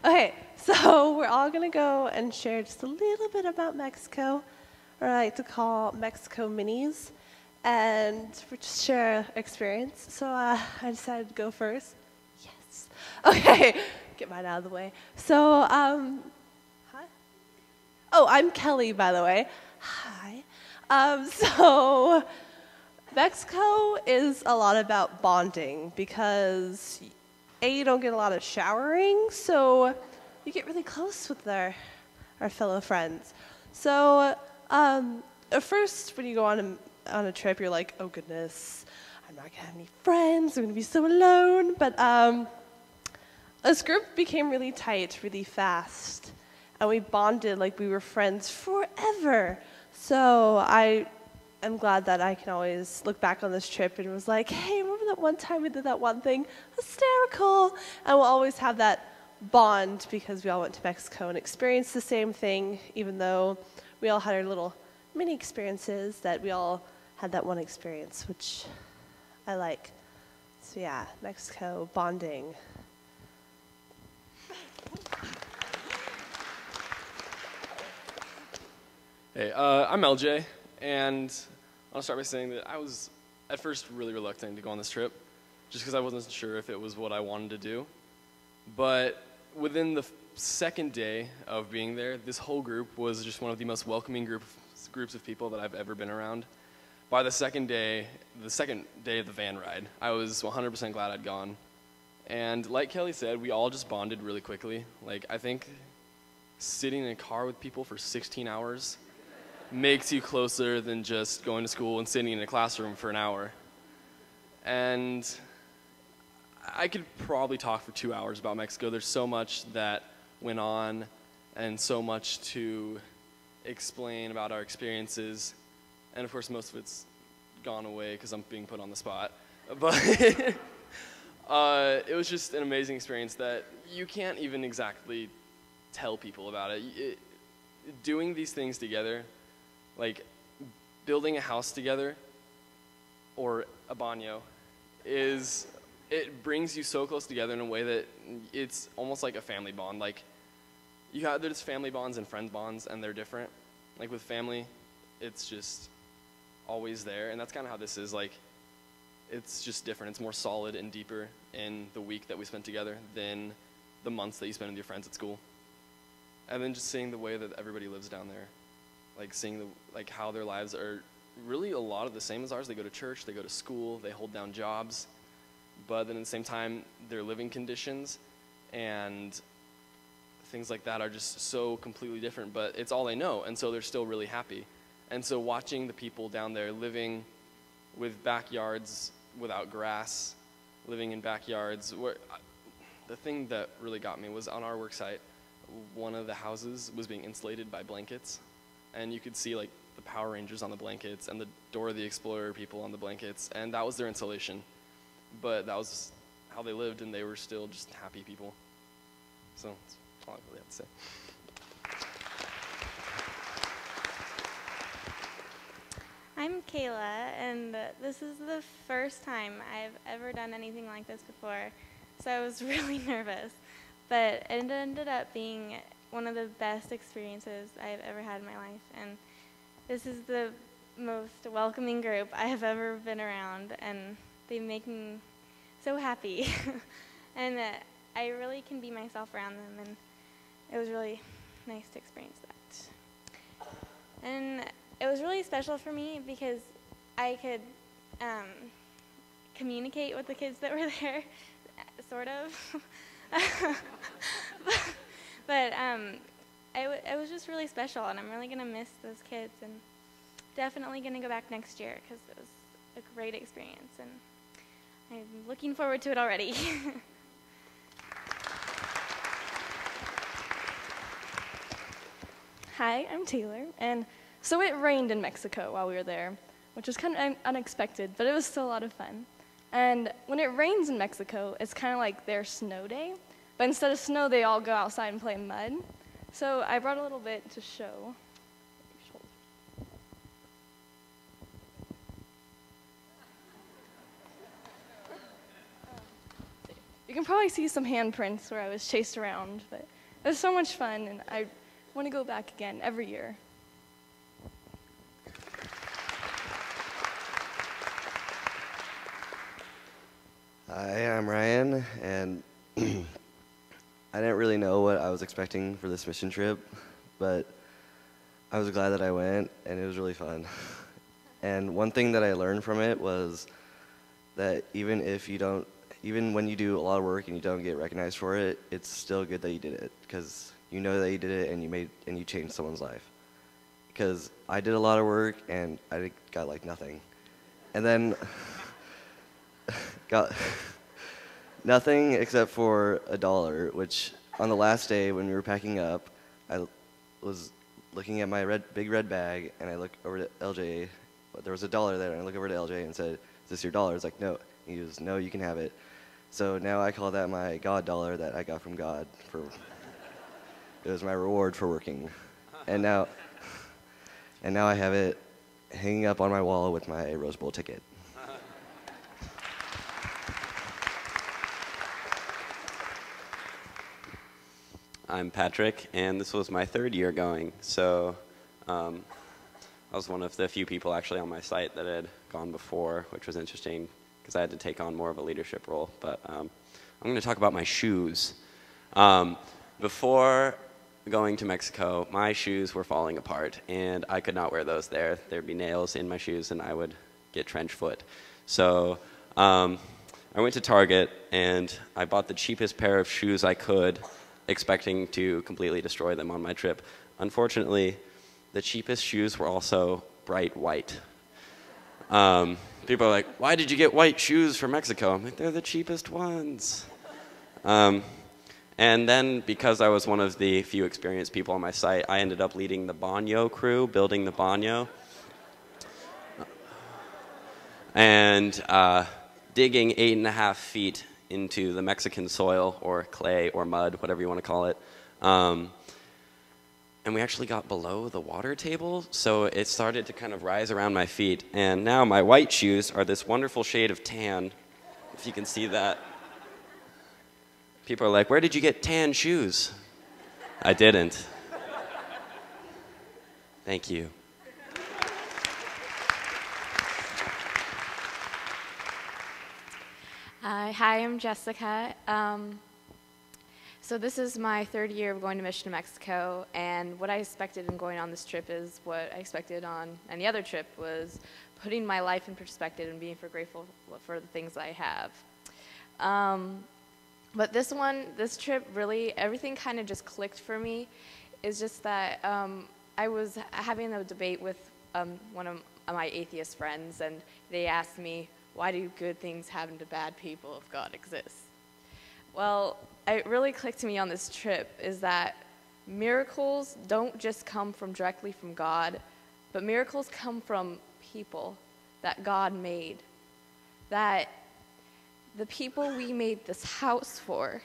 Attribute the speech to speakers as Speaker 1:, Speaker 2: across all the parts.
Speaker 1: Okay, so we're all gonna go and share just a little bit about Mexico, or I like to call Mexico minis, and we just share experience. So I decided to go first. Yes. Okay, get mine out of the way. So, hi. Oh, I'm Kelly, by the way. Hi. So Mexico is a lot about bonding because you don't get a lot of showering, so you get really close with our fellow friends. So at first, when you go on a trip, you're like, oh goodness, I'm not gonna have any friends. I'm gonna be so alone. But this group became really tight, really fast, and we bonded like we were friends forever. So I'm glad that I can always look back on this trip and was like, hey, remember that one time we did that one thing? Hysterical. And we'll always have that bond because we all went to Mexico and experienced the same thing, even though we all had our little mini experiences, that we all had that one experience, which I like. So yeah, Mexico, bonding.
Speaker 2: Hey, I'm LJ, and I'll start by saying that I was at first really reluctant to go on this trip, just because I wasn't sure if it was what I wanted to do. But within the second day of being there, this whole group was just one of the most welcoming groups of people that I've ever been around. By the second day of the van ride, I was 100% glad I'd gone. And like Kelly said, we all just bonded really quickly. Like, I think sitting in a car with people for 16 hours makes you closer than just going to school and sitting in a classroom for an hour. And I could probably talk for 2 hours about Mexico. There's so much that went on and so much to explain about our experiences. And of course, most of it's gone away because I'm being put on the spot. But it was just an amazing experience that you can't even exactly tell people about it. Doing these things together, like building a house together or a baño, it brings you so close together in a way that it's almost like a family bond. Like, there's family bonds and friend bonds, and they're different. Like with family, it's just always there, and that's kind of how this is. Like, it's just different. It's more solid and deeper in the week that we spent together than the months that you spend with your friends at school. And then just seeing the way that everybody lives down there, like seeing how their lives are really a lot of the same as ours. They go to church, they go to school, they hold down jobs, but then at the same time, their living conditions and things like that are just so completely different, but it's all they know, and so they're still really happy. And so watching the people down there living with backyards without grass, living in backyards, the thing that really got me was on our work site, one of the houses was being insulated by blankets, and you could see like the Power Rangers on the blankets and the Dora the Explorer people on the blankets, and that was their insulation. But that was how they lived, and they were still just happy people. So that's all I really have to say.
Speaker 3: I'm Kayla, and this is the first time I've ever done anything like this before, so I was really nervous. But it ended up being one of the best experiences I've ever had in my life, and this is the most welcoming group I have ever been around, and they make me so happy. And I really can be myself around them, and it was really nice to experience that. And it was really special for me because I could communicate with the kids that were there, sort of. but it was just really special, and I'm really going to miss those kids, and definitely going to go back next year because it was a great experience, and I'm looking forward to it already.
Speaker 4: Hi, I'm Taylor, and so it rained in Mexico while we were there, which was kind of unexpected, but it was still a lot of fun. And when it rains in Mexico, it's kind of like their snow day, but instead of snow, they all go outside and play mud. So I brought a little bit to show. You you can probably see some handprints where I was chased around, but it was so much fun, and I want to go back again every year.
Speaker 5: Hi, I'm Ryan, and I didn't really know what I was expecting for this mission trip, but I was glad that I went, and it was really fun. And one thing that I learned from it was that even when you do a lot of work and you don't get recognized for it, it's still good that you did it, because you know that you did it and you changed someone's life. Because I did a lot of work and I got like nothing, and then got nothing except for $1, which on the last day when we were packing up, I was looking at my big red bag, and I looked over to LJ, but there was $1 there, and I looked over to LJ and said, "Is this your dollar?" He's like, "No." He goes, "No, you can have it." So now I call that my God dollar that I got from God. It was my reward for working. And now I have it hanging up on my wall with my Rose Bowl ticket.
Speaker 6: I'm Patrick, and this was my 3rd year going. So I was one of the few people actually on my site that had gone before, which was interesting because I had to take on more of a leadership role. But I'm going to talk about my shoes. Before going to Mexico, my shoes were falling apart, and I could not wear those there. There'd be nails in my shoes, and I would get trench foot. So I went to Target, and I bought the cheapest pair of shoes I could, expecting to completely destroy them on my trip. Unfortunately, the cheapest shoes were also bright white. People are like, "Why did you get white shoes for Mexico?" I'm like, "They're the cheapest ones." And then, because I was one of the few experienced people on my site, I ended up leading the baño crew, building the baño, and digging 8.5 feet into the Mexican soil, or clay, or mud, whatever you want to call it. And we actually got below the water table, so it started to kind of rise around my feet. And now my white shoes are this wonderful shade of tan, if you can see that. People are like, "Where did you get tan shoes?" I didn't. Thank you.
Speaker 7: Hi, I'm Jessica. So this is my 3rd year of going to mission to Mexico, and what I expected in going on this trip is what I expected on any other trip, was putting my life in perspective and being grateful for the things I have. But this trip, really, everything kind of just clicked for me. It's just that I was having a debate with one of my atheist friends, and they asked me, "Why do good things happen to bad people if God exists?" Well, it really clicked to me on this trip is that miracles don't just come directly from God, but miracles come from people that God made. That the people we made this house for,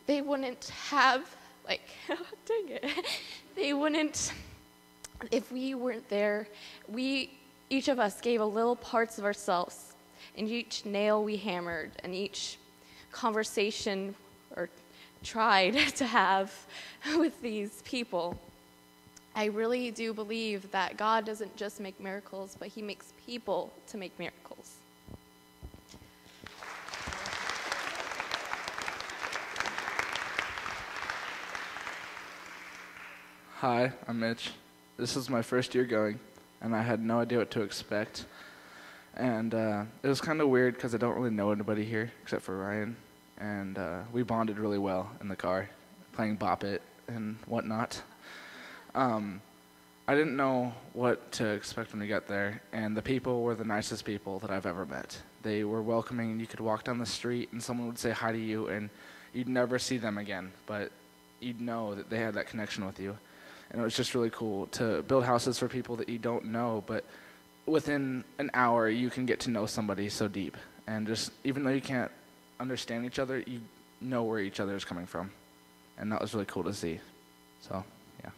Speaker 7: they wouldn't have, dang it, they wouldn't, if we weren't there, each of us gave a little parts of ourselves, and each nail we hammered, and each conversation or tried to have with these people. I really do believe that God doesn't just make miracles, but he makes people to make miracles.
Speaker 8: Hi, I'm Mitch. This is my 1st year going, and I had no idea what to expect. And it was kind of weird because I don't really know anybody here except for Ryan. And we bonded really well in the car, playing Bop It and whatnot. I didn't know what to expect when we got there, and the people were the nicest people that I've ever met. They were welcoming, and you could walk down the street and someone would say hi to you, and you'd never see them again, but you'd know that they had that connection with you. And it was just really cool to build houses for people that you don't know, but within an hour you can get to know somebody so deep. And just, even though you can't understand each other, you know where each other is coming from. And that was really cool to see. So, yeah.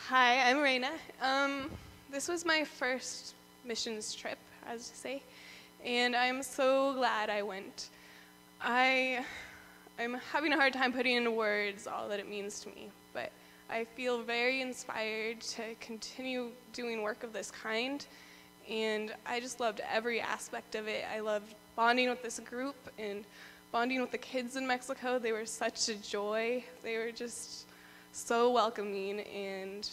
Speaker 9: Hi, I'm Rayna. This was my first missions trip, as to say, and I'm so glad I went. I'm having a hard time putting into words all that it means to me, but I feel very inspired to continue doing work of this kind, and I just loved every aspect of it. I loved bonding with this group and bonding with the kids in Mexico. They were such a joy. They were just so welcoming, and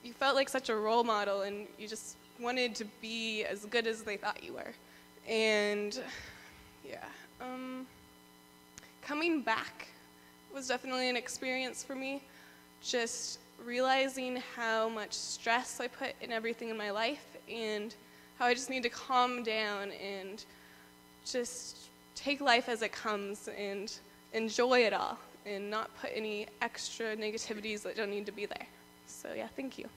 Speaker 9: you felt like such a role model, and you just wanted to be as good as they thought you were. And yeah, coming back was definitely an experience for me. Just realizing how much stress I put in everything in my life, and how I just need to calm down and just take life as it comes and enjoy it all and not put any extra negativities that don't need to be there. So yeah, thank you.